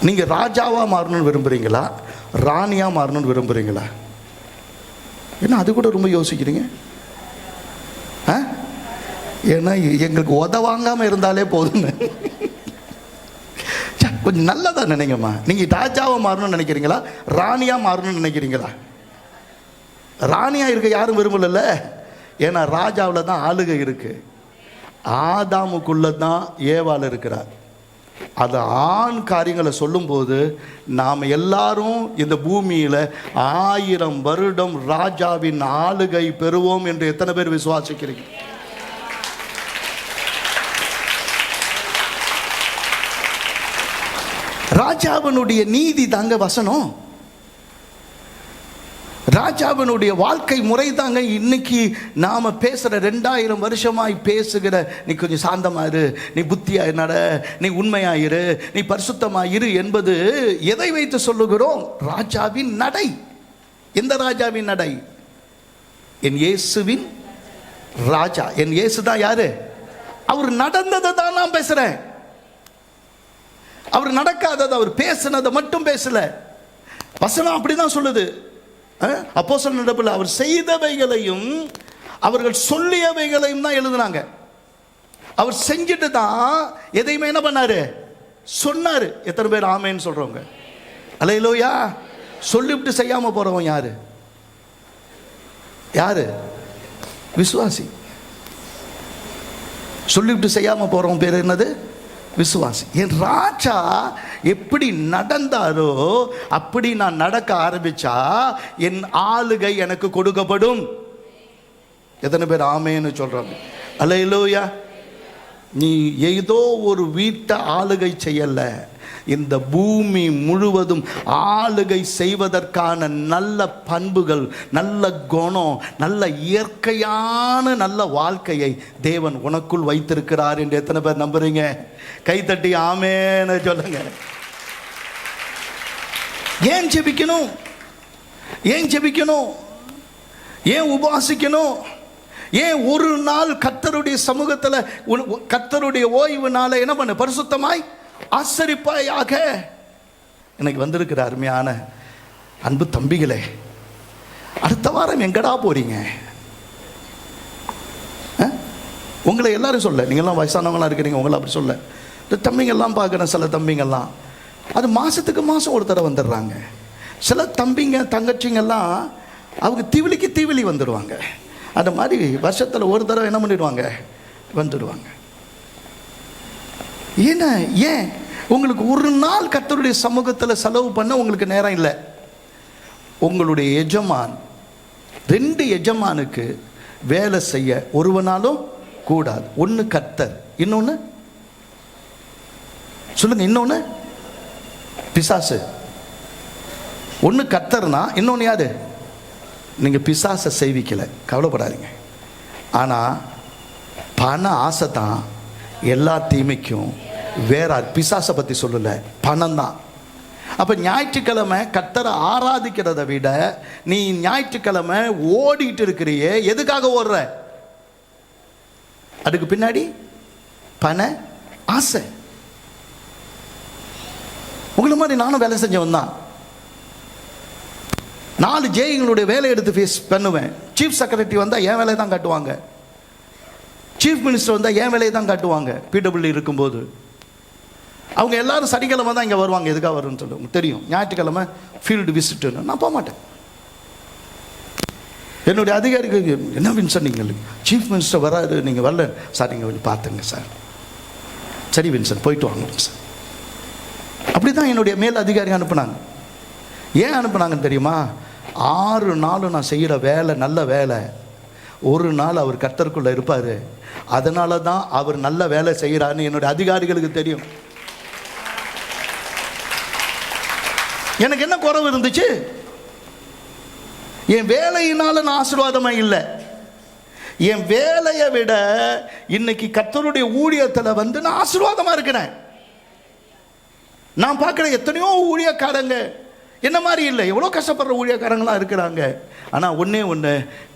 நீங்க ராஜாவா மாறணும்னு விரும்புறீங்களா, ராணியா மாறணும்னு விரும்புறீங்களா? ஏன்னா அது கூட ரொம்ப யோசிக்கிறீங்க. ஏன்னா எங்களுக்கு உதவாங்காம இருந்தாலே போதுன்னு கொஞ்சம் நல்லதா நினைங்கம்மா. நீங்க ராஜாவா மாறணும்னு நினைக்கிறீங்களா, ராணியா மாறணும்னு நினைக்கிறீங்களா? ராணியா இருக்க யாரும் விரும்பல. ஏன்னா ராஜாவில் தான் ஆளுகை இருக்கு. ஆதாமுக்குள்ள தான் ஏவாள் இருக்கிறார். அது ஆண் காரியங்களை சொல்லும்போது நாம் எல்லாரும் இந்த பூமியில் 1000 வருடம் ராஜாவின் ஆளுகை பெறுவோம் என்று எத்தனை பேர் விசுவாசிக்கிறீங்க? ராஜாவினுடைய நீதி தாங்க வசனம், ராஜாவினுடைய வாழ்க்கை முறை தாங்க இன்னைக்கு நாம பேசுற 2000 வருஷமாய் பேசுகிற நீ கொஞ்சம் சாந்தமாயிரு, நீ புத்தியா நட, நீ உண்மையாயிரு, நீ பரிசுத்தமாயிரு என்பது எதை வைத்து சொல்லுகிறோம்? ராஜாவின் நடை. எந்த ராஜாவின் நடை? என் இயேசுவின் ராஜா. என் இயேசு தான் யாரு? அவர் நடந்ததை தான் நான் பேசுறேன். அவர் நடக்காதது, அவர் பேசினதை மட்டும் பேசல. வசனம் அப்படிதான் சொல்லுது. அப்போஸ்தலர் நடப்பில் அவர் செய்தவைகளையும் அவர்கள் சொல்லியவைகளையும் தான் எழுதுனாங்க. அவர் செஞ்சுட்டு தான் எதையுமே என்ன பண்ணாரு? சொன்னாரு. எத்தனை பேர் ஆமேன்னு சொல்றவங்க? அல்லேலூயா. சொல்லிவிட்டு செய்யாம போறவன் யாரு? யாரு? விசுவாசி. சொல்லிவிட்டு செய்யாம போறவன் பேர் என்னது? விசுவாசி. என் ராஜா எப்படி நடந்தாரோ அப்படி நான் நடக்க ஆரம்பிச்சா என் ஆளுகை எனக்கு கொடுக்கப்படும். எத்தனை பேர் ஆமேன்னு சொல்றாங்க? அல்லேலூயா. நீ ஏதோ ஒரு வீட்டை ஆளுகை செய்யல, இந்த பூமி முழுவதும் ஆளுகை செய்வதற்கான நல்ல பண்புகள், நல்ல குணம், நல்ல இயற்கையான நல்ல வாழ்க்கையை தேவன் உனக்குள் வைத்திருக்கிறார் என்று எத்தனை பேர் நம்புறீங்க? கைத்தட்டி ஆமேன்னு சொல்லுங்க. ஏன் ஜெபிக்கணும்? ஏன் ஜெபிக்கணும்? ஏன் உபாசிக்கணும்? ஏன் ஒரு நாள் கர்த்தருடைய சமூகத்தில் கர்த்தருடைய ஓய்வு நாளை என்ன பண்ண? பரிசுத்தமாய் ஆசரிப்பாயாக. எனக்கு வந்திருக்கிற அருமையான அன்பு தம்பிகளே, அடுத்த வாரம் எங்கடா போறீங்க? உங்களை எல்லாரும் சொல்ல, நீங்கள்லாம் வயசானவங்களா இருக்கிறீங்க, உங்களை அப்படி சொல்ல. இந்த தம்பிங்கெல்லாம் பார்க்குறேன், சில தம்பிங்கெல்லாம் அது மாதத்துக்கு மாதம் ஒரு தடவை வந்துடுறாங்க. சில தம்பிங்க தங்கச்சிங்கெல்லாம் அவங்க தீவிலிக்கு தீவிலி வந்துடுவாங்க. அந்த மாதிரி வருஷத்தில் ஒரு தடவை என்ன பண்ணிடுவாங்க? வந்துடுவாங்க. ஏன்னா ஏன் உங்களுக்கு ஒரு நாள் கர்த்தருடைய சமூகத்தில் செலவு பண்ண உங்களுக்கு நேரம் இல்லை? உங்களுடைய எஜமான், 2 எஜமானுக்கு வேலை செய்ய ஒருவனாலும் கூடாது. ஒன்று கர்த்தர், இன்னொன்று சொல்லுங்க, இன்னொன்று பிசாசு. ஒன்று கர்த்தர்னா இன்னொன்று யாரு? நீங்கள் பிசாசை செய்விக்கலை, கவலைப்படாதீங்க. ஆனால் பண ஆசை தான் எல்லா தீமைக்கும் வேற. பிசாசை பற்றி சொல்லலை, பணம் தான். அப்போ ஞாயிற்றுக்கிழமை கர்த்தரை ஆராதிக்கிறத விட நீ ஞாயிற்றுக்கிழமை ஓடிட்டு இருக்கிறியே, எதுக்காக ஓடுற? அதுக்கு பின்னாடி பண ஆசை. உங்களை மாதிரி நானும் வேலை செஞ்சவன் தான். 4 ஜேயிங்களுடைய வேலை எடுத்து ஃபேஸ் பண்ணுவேன். சீஃப் செக்ரட்டரி வந்தால் என் வேலையை தான் காட்டுவாங்க, சீஃப் மினிஸ்டர் வந்தால் என் வேலையை தான் காட்டுவாங்க. பிடபிள்யூ இருக்கும்போது அவங்க எல்லாரும் சனிக்கிழமை தான் இங்கே வருவாங்க. எதுக்காக வரும்னு சொல்லி உங்களுக்கு தெரியும். ஞாயிற்றுக்கிழமை ஃபீல்டு விசிட்டுன்னு நான் போக மாட்டேன். என்னுடைய அதிகாரிக்கு, என்ன வின்சன் நீங்கள் சீஃப் மினிஸ்டர் வராரு, நீங்கள் வரல சார், நீங்கள் கொஞ்சம் பார்த்துங்க சார். சரி வின்சன் போயிட்டு வாங்க வின்சன். அப்படி தான் என்னுடைய மேல் அதிகாரி அனுப்புனாங்க. ஏன் அனுப்புனாங்கன்னு தெரியுமா? 6 நாள் நான் செய்கிற வேலை நல்ல வேலை, ஒரு நாள் அவர் கர்த்தருக்குள்ளே இருப்பார், அதனால தான் அவர் நல்ல வேலை செய்கிறாருன்னு என்னுடைய அதிகாரிகளுக்கு தெரியும். எனக்கு என்ன குறைவு இருந்துச்சு? என் வேலையினால நான் ஆசீர்வாதமாக இல்லை. என் வேலையை விட இன்னைக்கு கர்த்தருடைய ஊழியத்தில் நான் ஆசீர்வாதமாக இருக்கிறேன். நான் பார்க்குற எத்தனையோ ஊழியக்காரங்க என்ன மாதிரி இல்லை, எவ்வளோ கஷ்டப்படுற ஊழியக்காரங்களாம் இருக்கிறாங்க. ஆனால் ஒன்று,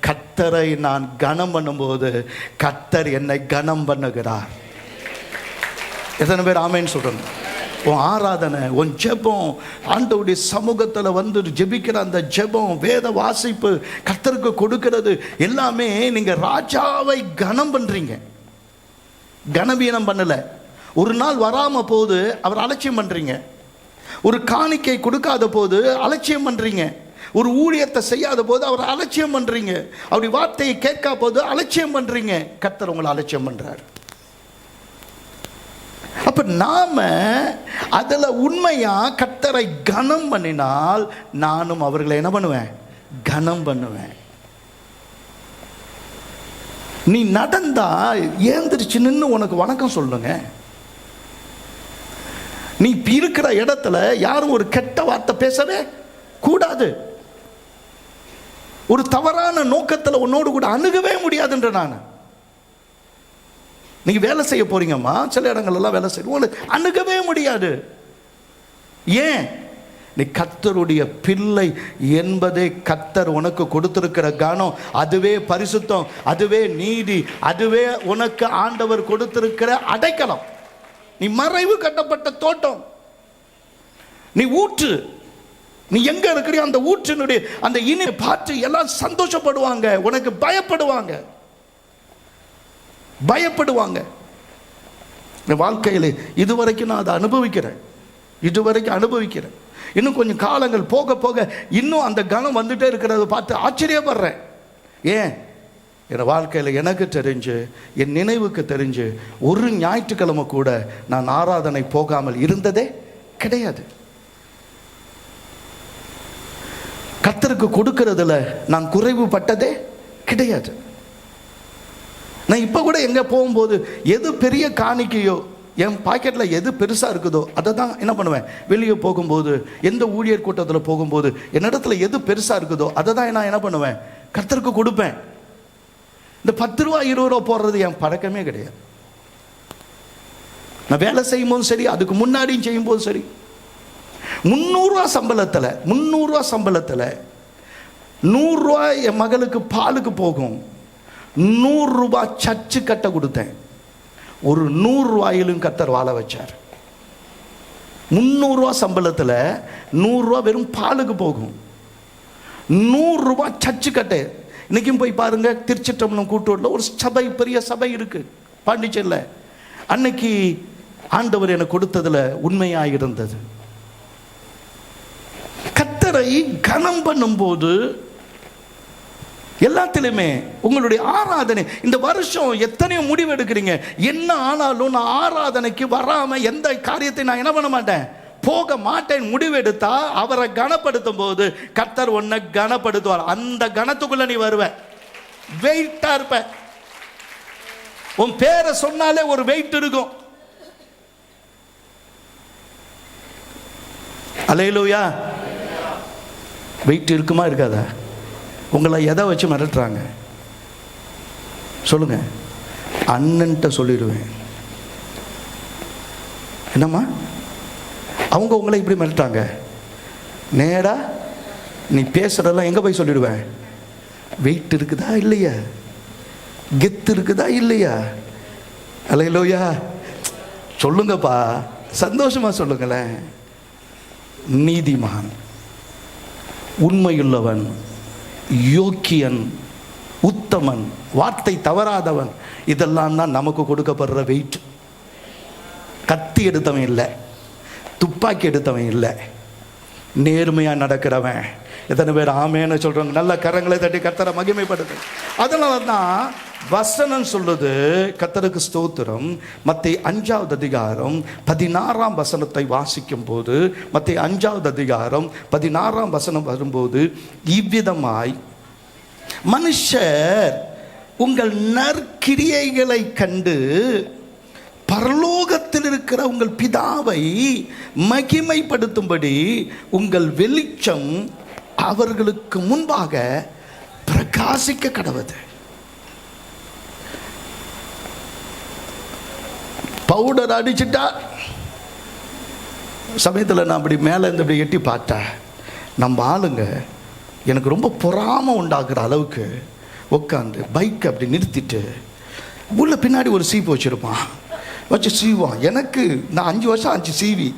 கர்த்தரை நான் கனம் பண்ணும்போது கர்த்தர் என்னை கனம் பண்ணுகிறார். எத்தனை பேர் ஆமேன்னு சொல்லணும்? உன் ஆராதனை, உன் ஜெபம், ஆண்டவருடைய சமூகத்தில் ஜெபிக்கிற அந்த ஜெபம், வேத வாசிப்பு, கர்த்தருக்கு கொடுக்கிறது எல்லாமே நீங்கள் ராஜாவை கனம் பண்ணுறீங்க. கனவீனம் பண்ணலை. ஒரு நாள் வராமல் போது அவர் அலட்சியம் பண்ணுறீங்க. ஒரு காணிக்கை கொடுக்காத போது அலட்சியம் பண்ணுறீங்க. ஒரு ஊழியத்தை செய்யாத போது அவர் அலட்சியம் பண்ணுறீங்க. அவருடைய வார்த்தையை கேட்காத போது அலட்சியம் பண்ணுறீங்க. கர்த்தர் உங்களை அலட்சியம் பண்ணுறார். அப்ப நாம அதில் உண்மையா கர்த்தரை கனம் பண்ணினால் நானும் அவர்களை என்ன பண்ணுவேன்? கனம் பண்ணுவேன். நீ நடந்தா ஏந்திரிச்சு நின்று உனக்கு வணக்கம் சொல்லுங்க. நீ இருக்கிற இடத்துல யாரும் ஒரு கெட்ட வார்த்தை பேசவே கூடாது. ஒரு தவறான நோக்கத்தில் உன்னோடு கூட அணுகவே முடியாதுன்ற நான். நீங்க வேலை செய்ய போறீங்கம்மா, சில இடங்கள்லாம் வேலை செய்ய உங்களுக்கு அணுகவே முடியாது. ஏன்? நீ கர்த்தருடைய பிள்ளை என்பதே கர்த்தர் உனக்கு கொடுத்திருக்கிற கனம், அதுவே பரிசுத்தம், அதுவே நீதி, அதுவே உனக்கு ஆண்டவர் கொடுத்திருக்கிற அடைக்கலம். நீ மறைவு கட்டப்பட்ட தோட்டம், நீ ஊற்று. நீ எங்க இருக்கிற அந்த ஊற்றினுடைய அந்த இனி பார்த்து எல்லாம் சந்தோஷப்படுவாங்க, உனக்கு பயப்படுவாங்க. என் வாழ்க்கையில் இதுவரைக்கும் நான் அதை அனுபவிக்கிறேன். இன்னும் கொஞ்சம் காலங்கள் போக போக இன்னும் அந்த கனம் வந்துட்டே இருக்கிறத பார்த்து ஆச்சரியப்படுறேன். ஏன்? என் வாழ்க்கையில் எனக்கு தெரிஞ்சு, என் நினைவுக்கு தெரிஞ்சு, ஒரு ஞாயிற்றுக்கிழமை கூட நான் ஆராதனை போகாமல் இருந்ததே கிடையாது. கர்த்தருக்கு கொடுக்கிறதுல நான் குறைவுபட்டதே கிடையாது. நான் இப்போ கூட எங்கே போகும்போது எது பெரிய காணிக்கையோ, என் பாக்கெட்டில் எது பெருசாக இருக்குதோ அதை தான் என்ன பண்ணுவேன். வெளியே போகும்போது, எந்த ஊழியர் கூட்டத்தில் போகும்போது என்னிடத்துல எது பெருசாக இருக்குதோ அதை தான் நான் என்ன பண்ணுவேன், கர்த்தருக்கு கொடுப்பேன். இந்த 10 ரூபா 20 ரூபா போடுறது என் பழக்கமே கிடையாது. நான் வேலை செய்யும் போதும் சரி, அதுக்கு முன்னாடியும் செய்யும் போதும் சரி, 300 ரூபா சம்பளத்தில் 100 ரூபா என் மகளுக்கு பாலுக்கு போகும். 100 ரூபா சர்ச்சு கட்ட கொடுத்தேன். ஒரு 100 ரூபாயிலும் கர்த்தர் வாழ வச்சார். 300 ரூபா சம்பளத்தில் 100 ரூபா வெறும் பாலுக்கு போகும். 100 ரூபா சர்ச்சு கட்ட. இன்னைக்கும் போய் பாருங்க, திருச்சிற்றம்பலம் கூட்டூரில் ஒரு சபை, பெரிய சபை இருக்கு பாண்டிச்சேரியில். அன்னைக்கு ஆண்டவர் எனக்கு கொடுத்ததுல உண்மையாக இருந்தது. கர்த்தரை கனம் பண்ணும்போது எல்லாத்திலுமே உங்களுடைய ஆராதனை, இந்த வருஷம் எத்தனையோ முடிவு எடுக்கிறீங்க. என்ன ஆனாலும் நான் ஆராதனைக்கு வராம எந்த காரியத்தை நான் என்ன பண்ண மாட்டேன், போக மாட்டேன் முடிவு எடுத்தா அவரை கனப்படுத்தும் போது கர்த்தர் உன்னை கனப்படுத்துவார். அந்த கனத்துக்குள்ள நீ வருவ, வெயிட்டா இருப்ப. உன் பேரை சொன்னாலே ஒரு வெயிட் இருக்கும். அல்லேலூயா. வெயிட் இருக்குமா இருக்காதா? உங்களை எதை வச்சு மிரட்டுறாங்க சொல்லுங்க? அண்ணன்ட்ட சொல்லிடுவேன். என்னம்மா அவங்க உங்களை இப்படி மிரட்டாங்க, நேரா நீ பேசுறதெல்லாம் எங்க போய் சொல்லிடுவேன்? வெயிட் இருக்குதா இல்லையா? கெத்து இருக்குதா இல்லையா? அல்லேலூயா. சொல்லுங்கப்பா, சந்தோஷமா சொல்லுங்களேன். நீதிமான், உண்மையுள்ளவன், யோக்கியன், உத்தமன், வார்த்தை தவறாதவன், இதெல்லாம் தான் நமக்கு கொடுக்கப்படுற வெயிட். கத்தி எடுத்தவன் இல்லை, துப்பாக்கி எடுத்தவன் இல்லை, நேர்மையாக நடக்கிறவன். எத்தனை பேர் ஆமேன்னு சொல்கிறாங்க? நல்ல கரங்களை தட்டி கர்த்தரை மகிமைப்படுது. அதனால தான் வசனம் சொல்லுது, கர்த்தருக்கு ஸ்தோத்திரம். மத்தேயு 5வது அதிகாரம் 16ஆம் வசனத்தை வாசிக்கும் போது, மத்தேயு 5வது அதிகாரம் 16ஆம் வசனம் வரும்போது, இவ்விதமாய் மனுஷர் உங்கள் நற்கிரியைகளை கண்டு பரலோகத்தில் இருக்கிற உங்கள் பிதாவை மகிமைப்படுத்தும்படி உங்கள் வெளிச்சம் அவர்களுக்கு முன்பாக பிரகாசிக்க கடவுது. பவுடர் அடிச்சுட்டா சமயத்தில் நான் அப்படி மேலே இருந்து அப்படி எட்டி பார்த்தேன், நம்ம ஆளுங்க எனக்கு ரொம்ப பொறாமை உண்டாக்குற அளவுக்கு உட்காந்து பைக் அப்படி நிறுத்திட்டு உள்ள பின்னாடி ஒரு சீப்பு வச்சுருப்பான், வச்சு சீவான். எனக்கு நான் 5 வருஷம் ஆச்சு சீவி.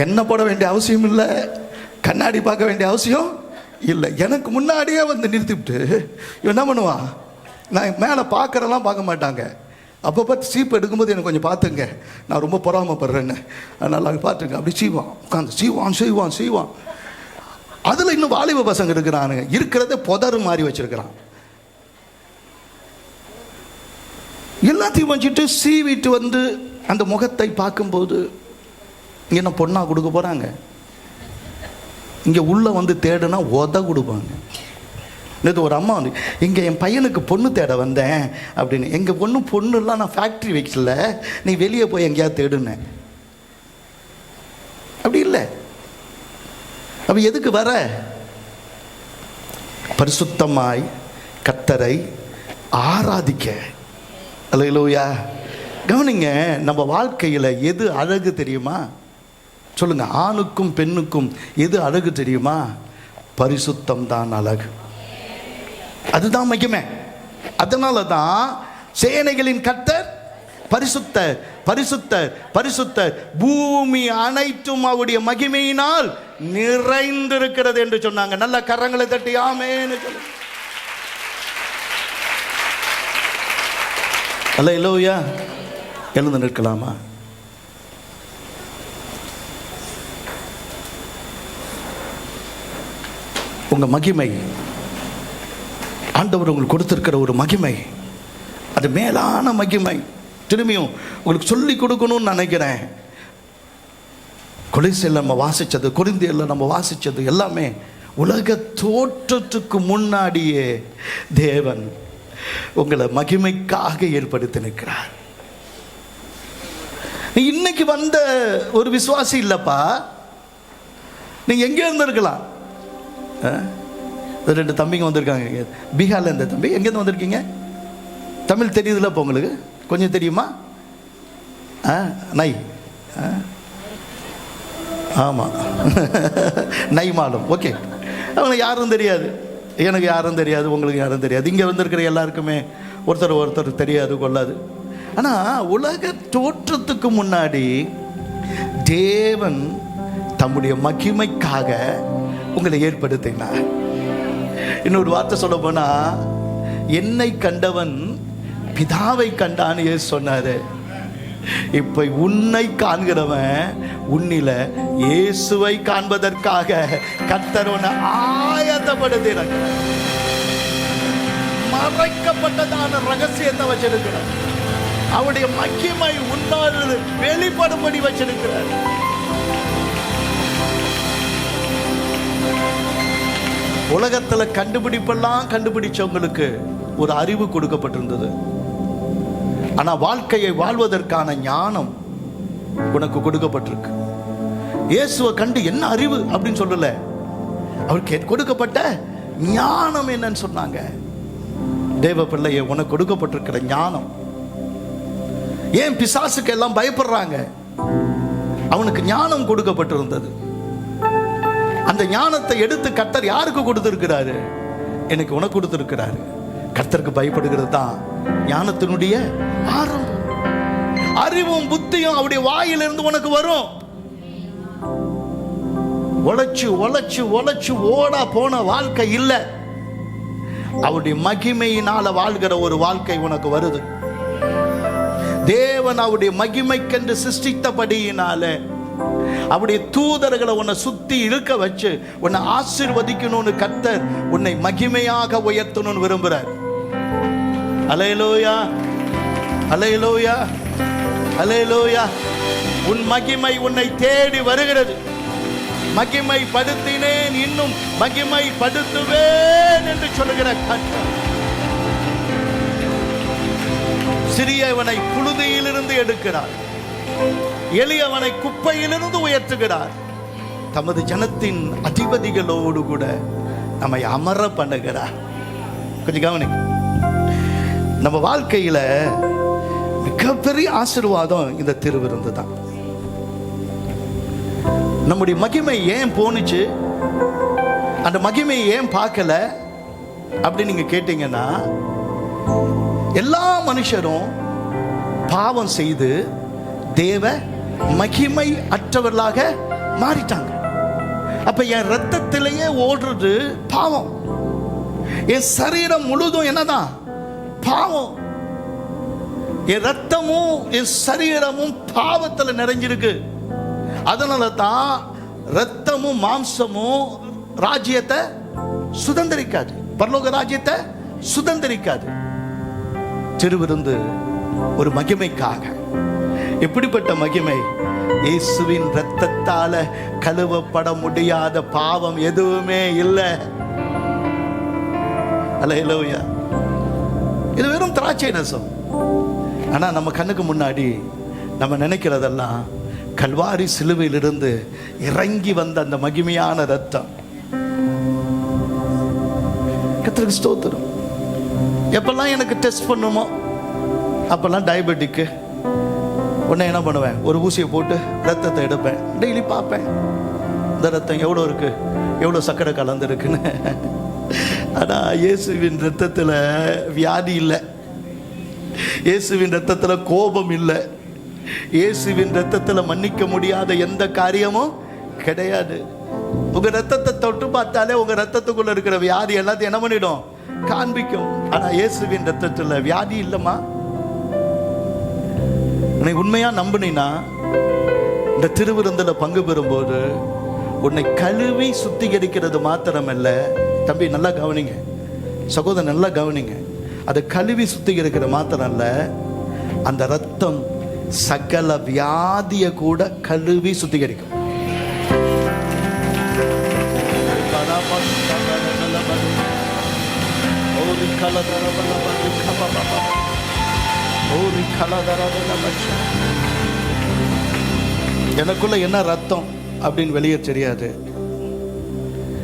என்ன போட வேண்டிய அவசியம் இல்லை, கண்ணாடி பார்க்க வேண்டிய அவசியம் இல்லை. எனக்கு முன்னாடியே வந்து நிறுத்திவிட்டு இவன் என்ன பண்ணுவான், நான் மேலே பார்க்குறலாம் பார்க்க மாட்டாங்க. அப்போ பார்த்து சீப்பு எடுக்கும்போது எனக்கு கொஞ்சம் பார்த்துங்க, நான் ரொம்ப பொறாமப்படுறேன்னு, அதனால் அங்கே பார்த்துங்க. அப்படி சீவான், உட்காந்து சீவான். அதில் இன்னும் வாலிப பசங்க இருக்கிறானுங்க, இருக்கிறத புதறு மாதிரி வச்சிருக்கிறான். எல்லாத்தையும் வச்சுட்டு சீவிட்டு வந்து அந்த முகத்தை பார்க்கும்போது என்ன பொண்ணா கொடுக்க போகிறாங்க? இங்கே உள்ள வந்து தேடுனா உத கொடுப்பாங்க. நேற்று ஒரு அம்மா வந்து, இங்கே என் பையனுக்கு பொண்ணு தேட வந்தேன் அப்படின்னு. எங்கள் பொண்ணுலாம் நான் ஃபேக்ட்ரி வைக்கல, நீ வெளியே போய் எங்கேயாவது தேடுனேன். அப்படி இல்லை. அப்ப எதுக்கு வர? பரிசுத்தமாய் கர்த்தரை ஆராதிக்க. அல்லேலூயா. கவனிங்க, நம்ம வாழ்க்கையில் எது அழகு தெரியுமா? சொல்லுங்க, ஆணுக்கும் பெண்ணுக்கும் எது அழகு தெரியுமா? பரிசுத்தம் தான் அழகு, அதுதான் மகிமை. அதனால தான் சேனைகளின் கர்த்தர் பரிசுத்தர், பரிசுத்தர், பரிசுத்தர், பூமி அனைத்தும் அவருடைய மகிமையினால் நிறைந்திருக்கிறது என்று சொன்னாங்க. நல்ல கரங்களை தட்டி ஆமென்னு சொல்லு. அல்லேலூயா. எழுந்து நிற்கலாமா? உங்க மகிமை, ஆண்டவர் உங்களுக்கு கொடுத்திருக்கிற ஒரு மகிமை, அது மேலான மகிமை. திரும்பியும் உங்களுக்கு சொல்லி கொடுக்கணும்னு நினைக்கிறேன். கொலிசியில் நம்ம வாசித்தது, கொரிந்தியரில் நம்ம வாசித்தது எல்லாமே உலக தோற்றத்துக்கு முன்னாடியே தேவன் உங்களை மகிமைக்காக ஏற்படுத்தி நிற்கிறார். நீ இன்னைக்கு வந்த ஒரு விசுவாசி இல்லப்பா, நீங்க எங்கே இருந்திருக்கலாம். 2 தம்பிங்க வந்திருக்காங்க பீகார்ல. இந்த தம்பி எங்கேருந்து வந்திருக்கீங்க? தமிழ் தெரியுதுல இப்போ உங்களுக்கு? கொஞ்சம் தெரியுமா? நை, ஆமாம், நை மாலும். ஓகே, அவங்களுக்கு யாரும் தெரியாது, எனக்கு யாரும் தெரியாது, உங்களுக்கு யாரும் தெரியாது. இங்கே வந்திருக்கிற எல்லாருக்குமே ஒருத்தர் தெரியாது கொள்ளாது. ஆனால் உலக தோற்றத்துக்கு முன்னாடி தேவன் தம்முடைய மகிமைக்காக உங்களை ஏற்படுத்தினார். இன்னொரு வார்த்தை சொல்ல போனா, என்னை கண்டவன் பிதாவை கண்டான்னு இயேசு சொன்னாரு. இப்ப உன்னை காண்கிறவன் உன்னில இயேசுவை காண்பதற்காக கர்த்தர் உன்னை ஆயத்தப்படுத்தினார். மறைக்கப்பட்டதான ரகசியத்தை வச்சிருக்கிறார். அவருடைய மகிமை உன்னோடு வெளிப்படும்படி வச்சிருக்கிறார். உலகத்துல கண்டுபிடிப்பெல்லாம் கண்டுபிடிச்சவங்களுக்கு ஒரு அறிவு கொடுக்கப்பட்டிருந்தது. ஆனா வாழ்க்கையை வாழ்வதற்கான ஞானம் உனக்கு கொடுக்கப்பட்டிருக்கு. இயேசுவை கண்டு என்ன அறிவு அப்படின்னு சொல்லல, அவருக்கு கொடுக்கப்பட்ட ஞானம் என்னன்னு சொன்னாங்க. தேவ பிள்ளையை உனக்கு கொடுக்கப்பட்டிருக்கிற ஞானம். ஏன் பிசாசுக்கு எல்லாம் பயப்படுறாங்க? அவனுக்கு ஞானம் கொடுக்கப்பட்டிருந்தது. அந்த ஞானத்தை எடுத்து கர்த்தர் யாருக்கு கொடுத்திருக்கிறாரு? எனக்கு உனக்கு கொடுத்திருக்கிறாரு. கர்த்தருக்கு பயப்படுகிறது தான் ஞானத்தினுடைய ஆரம்பம். அறிவும் புத்தியும் அவருடைய வாயிலிருந்து உனக்கு வரும். உழைச்சு உழைச்சு உழைச்சு ஓடா போன வாழ்க்கை இல்லை, அவருடைய மகிமையினால வாழ்கிற ஒரு வாழ்க்கை உனக்கு வருது. தேவன் அவருடைய மகிமைக்கென்று சிருஷ்டித்தபடியினாலே அவருடைய தூதர்களை உன்னை சுத்தி இருக்க வச்சு உன்னை ஆசீர்வதிக்கணும்னு கர்த்தர் உன்னை மகிமையாக உயர்த்தணும்னு விரும்புறார். அல்லேலூயா, அல்லேலூயா, அல்லேலூயா. உன் மகிமை உன்னை தேடி வருகிறது. மகிமை படுத்தினேன், இன்னும் மகிமை படுத்துவேன் என்று சொல்லுகிற கர்த்தர் சிறியவனை புழுதியிலிருந்து எடுக்கிறார், எளியவனை குப்பையிலிருந்து உயர்த்துகிறார். தமது ஜனத்தின் அதிபதிகளோடு கூட நம்மை அமர பண்ணுகிறார். கொஞ்சம் கவனி. நம்ம வாழ்க்கையில மிகப்பெரிய ஆசீர்வாதம் இந்த திருவிருந்து தான். நம்முடைய மகிமை ஏன் போனுச்சு, அந்த மகிமையை ஏன் பார்க்கல அப்படின்னு நீங்க கேட்டீங்கன்னா, எல்லா மனுஷரும் பாவம் செய்து தேவ மகிமை அற்றவர்களாக மாறிட்டாங்க. அப்ப என் ரத்தத்திலேயே ஓடுறது பாவம். என் சரீரம் முழுதும் என்னதான் பாவம். என் ரத்தமும் என் சரீரமும் பாவத்தில் நிறைஞ்சிருக்கு. அதனால தான் ரத்தமும் மாம்சமும் ராஜ்யத்தை சுதந்திரிக்காது, பரலோக ராஜ்யத்தை சுதந்திரிக்காது. திருவிருந்து ஒரு மகிமைக்காக. எப்படிப்பட்ட மகிமை? இயேசுவின் ரத்தத்தால கழுவப்பட முடியாத பாவம் எதுவுமே இல்லை. அல்லேலூயா. இது வெறும் திராட்சை ரசம். ஆனா நம்ம கண்ணுக்கு முன்னாடி நம்ம நினைக்கிறதெல்லாம் கல்வாரி சிலுவையிலிருந்து இறங்கி வந்த அந்த மகிமையான ரத்தம். கர்த்தருக்கு ஸ்தோத்திரம். எப்பெல்லாம் எனக்கு டெஸ்ட் பண்ணுமோ அப்பெல்லாம் டயபெட்டிக்கு உடனே என்ன பண்ணுவேன், ஒரு ஊசியை போட்டு ரத்தத்தை எடுப்பேன். டெய்லி பார்ப்பேன் இந்த ரத்தம் எவ்வளோ இருக்கு, எவ்வளோ சக்கரை கலந்துருக்குன்னு. ஆனால் இயேசுவின் ரத்தத்தில் வியாதி இல்லை, இயேசுவின் ரத்தத்தில் கோபம் இல்லை, இயேசுவின் ரத்தத்தில் மன்னிக்க முடியாத எந்த காரியமும் கிடையாது. உங்க ரத்தத்தை தொட்டு பார்த்தாலே உங்க ரத்தத்துக்குள்ள இருக்கிற வியாதி எல்லாத்தையும் என்ன பண்ணிடும், காண்பிக்கும். ஆனா இயேசுவின் ரத்தத்தில் வியாதி இல்லைம்மா. உன்னை உண்மையா நம்பினா இந்த திருவிருந்துல பங்கு பெறும்போது உன்னை கழுவி சுத்திகரிக்கிறது மாத்திரமல்ல. தம்பி நல்லா கவனிங்க, சகோதரன் நல்லா கவனிங்க. அதை கழுவி சுத்திகரிக்கிற மாத்திரம் அல்ல, அந்த ரத்தம் சகல வியாதிய கூட கழுவி சுத்திகரிக்கும். எனக்குள்ள என்ன ரத்தம் அப்படின்னு வெளியே தெரியாது.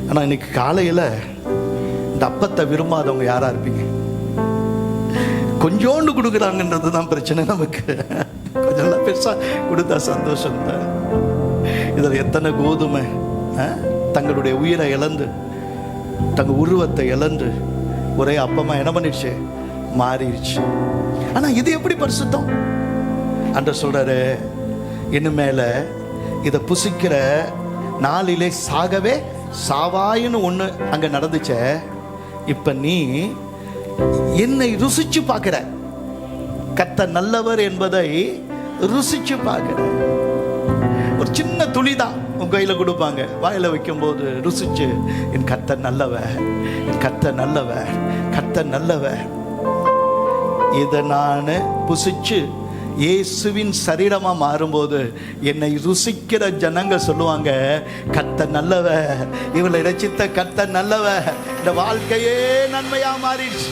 ஆனா இன்னைக்கு காலையில இந்த அப்பத்தை விரும்பாதவங்க யாரா இருப்பீங்க? கொஞ்சோண்டு கொடுக்குறாங்கன்றது தான் பிரச்சனை நமக்கு. கொஞ்சம் பெருசா கொடுத்தா சந்தோஷம் தான். இதில் எத்தனை கோதுமை தங்களுடைய உயிரை இழந்து தங்கள் உருவத்தை இழந்து ஒரே அப்பமா என்ன பண்ணிடுச்சு, மாறிடுச்சு. ஆனா இது எப்படி பரிசுத்தம் அன்று சொல்றாரு, இனிமேல இதை புசிக்கிற நாளிலே சாகவே சாவாயின்னு ஒண்ணு அங்க நடந்துச்ச. இப்ப நீ என்னை ருசிச்சு பார்க்கிற, கர்த்தர் நல்லவர் என்பதை ருசிச்சு பார்க்கிற. ஒரு சின்ன துளிதான் உங்க கையில கொடுப்பாங்க, வாயில வைக்கும் போது ருசிச்சு, என் கர்த்தர் நல்லவர், என் கர்த்தர் நல்லவர், கர்த்தர் நல்லவர். இதை நான் புசிச்சு இயேசுவின் சரீரமா மாறும்போது என்னை ருசிக்கிற ஜனங்க சொல்லுவாங்க, கர்த்தர் நல்லவர், இவளை ரட்சித்த கர்த்தர் நல்லவர். இந்த வாழ்க்கையே நன்மையா மாறிடுச்சு.